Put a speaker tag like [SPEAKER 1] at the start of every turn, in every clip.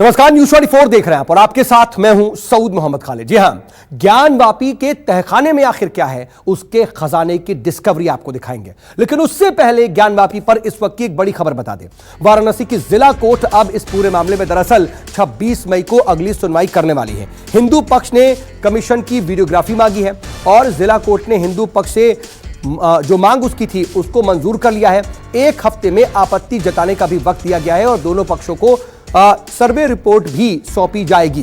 [SPEAKER 1] नमस्कार, न्यूज़ 24 देख रहे हैं आप और आपके साथ मैं हूं सऊद मोहम्मद खालिद। जी हां, ज्ञानवापी के तहखाने में आखिर क्या है, उसके खजाने की डिस्कवरी आपको दिखाएंगे। लेकिन उससे पहले ज्ञानवापी पर इस वक्त की एक बड़ी खबर बता दें। वाराणसी की जिला कोर्ट अब इस पूरे मामले में दरअसल 26 मई को अगली सुनवाई करने वाली है। हिंदू पक्ष ने कमीशन की वीडियोग्राफी मांगी है और जिला कोर्ट ने हिंदू पक्ष से जो मांग उसकी थी उसको मंजूर कर लिया है। एक हफ्ते में आपत्ति जताने का भी वक्त दिया गया है और दोनों पक्षों को सर्वे रिपोर्ट भी सौंपी जाएगी।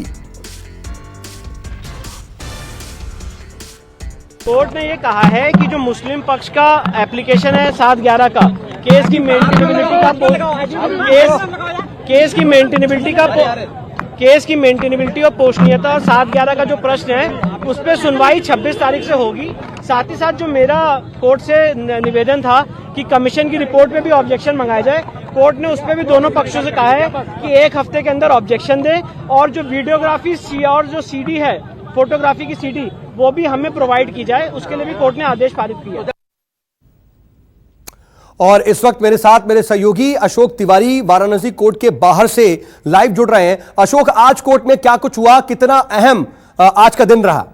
[SPEAKER 2] कोर्ट ने ये कहा है कि जो मुस्लिम पक्ष का एप्लीकेशन है 7/11 का, केस की मेंटेनेबिलिटी और पोषणीयता और 7/11 का जो प्रश्न है उस पर सुनवाई 26 तारीख से होगी। साथ ही साथ जो मेरा कोर्ट से निवेदन था कि कमीशन की रिपोर्ट में भी ऑब्जेक्शन मंगाया जाए, कोर्ट ने उस पर भी दोनों पक्षों से कहा है कि एक हफ्ते के अंदर ऑब्जेक्शन दे और जो वीडियोग्राफी और जो सीडी है, फोटोग्राफी की सीडी, वो भी हमें प्रोवाइड की जाए। उसके लिए भी कोर्ट ने आदेश पारित किया।
[SPEAKER 1] और इस वक्त मेरे साथ मेरे सहयोगी अशोक तिवारी वाराणसी कोर्ट के बाहर से लाइव जुड़ रहे हैं। अशोक, आज कोर्ट में क्या कुछ हुआ, कितना अहम आज का दिन रहा?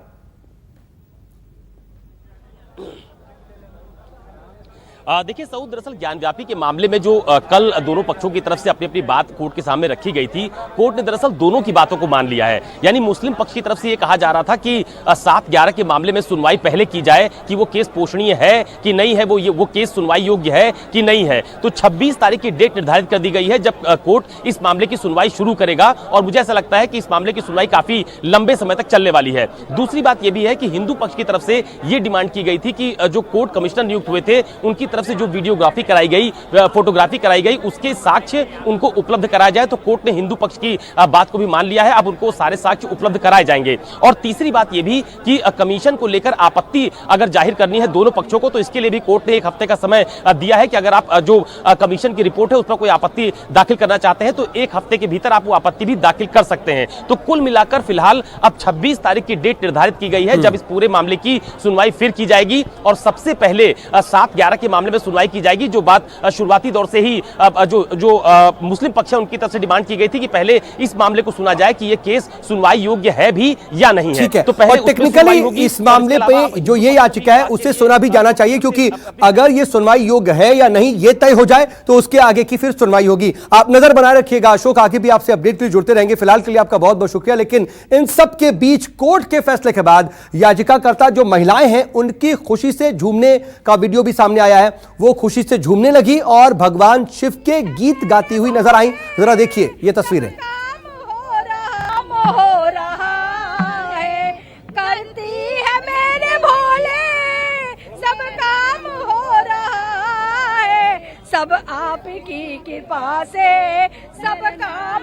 [SPEAKER 3] देखिए सऊद, दरअसल ज्ञानव्यापी के मामले में जो कल दोनों पक्षों की तरफ से अपनी अपनी बात कोर्ट के सामने रखी गई थी, कोर्ट ने दरअसल दोनों की बातों को मान लिया है। यानी मुस्लिम पक्ष की तरफ से ये कहा जा रहा था कि 7/11 के मामले में सुनवाई पहले की जाए कि वो केस पोषणीय है कि नहीं है, वो केस सुनवाई योग्य है कि नहीं है। तो 26 तारीख की डेट निर्धारित कर दी गई है जब कोर्ट इस मामले की सुनवाई शुरू करेगा और मुझे ऐसा लगता है कि इस मामले की सुनवाई काफी लंबे समय तक चलने वाली है। दूसरी बात यह भी है कि हिंदू पक्ष की तरफ से यह डिमांड की गई थी कि जो कोर्ट कमिश्नर नियुक्त हुए थे उनकी तरफ से जो वीडियोग्राफी कराई गई, फोटोग्राफी कराई गई, उसके साक्ष्य उनको उपलब्ध कराया जाए। तो कोर्ट ने हिंदू पक्ष की बात को भी मान लिया है, अब उनको सारे साक्ष्य उपलब्ध कराए जाएंगे। और तीसरी बात यह भी कि कमीशन को लेकर आपत्ति अगर जाहिर करनी है दोनों पक्षों को, तो इसके लिए भी कोर्ट ने एक हफ्ते का समय दिया है कि अगर आप जो कमीशन की रिपोर्ट है उस पर कोई आपत्ति दाखिल करना चाहते हैं तो एक हफ्ते के भीतर आप वो आपत्ति भी दाखिल कर सकते हैं। तो कुल मिलाकर फिलहाल अब 26 तारीख की डेट निर्धारित की गई है जब इस पूरे मामले की सुनवाई फिर की जाएगी और सबसे पहले 7/11 के मामले में सुनवाई की जाएगी। जो बात शुरुआती दौर से ही जो मुस्लिम पक्ष है उनकी तरफ से डिमांड की गई थी कि पहले इस मामले को सुना जाए कि ये केस सुनवाई योग्य है भी या नहीं है।
[SPEAKER 1] तो पहले टेक्निकली इस मामले पे जो ये याचिका है उसे सुना भी जाना चाहिए, क्योंकि अगर ये सुनवाई योग्य है या नहीं ये तय हो जाए तो उसके आगे की फिर सुनवाई होगी। आप नजर बनाए रखिएगा अशोक, आगे भी आपसे अपडेट के लिए जुड़ते रहेंगे। फिलहाल के लिए आपका बहुत बहुत शुक्रिया। लेकिन इन सब के बीच कोर्ट के फैसले के बाद याचिकाकर्ता जो महिलाएं हैं उनकी खुशी से झूमने का वीडियो भी सामने आया है। वो खुशी से झूमने लगी और भगवान शिव के गीत गाती हुई नजर आई। जरा देखिए ये तस्वीरें।
[SPEAKER 4] हो रहा है, करती है मेरे भोले, सब काम हो रहा है, सब आपकी कृपा से सब काम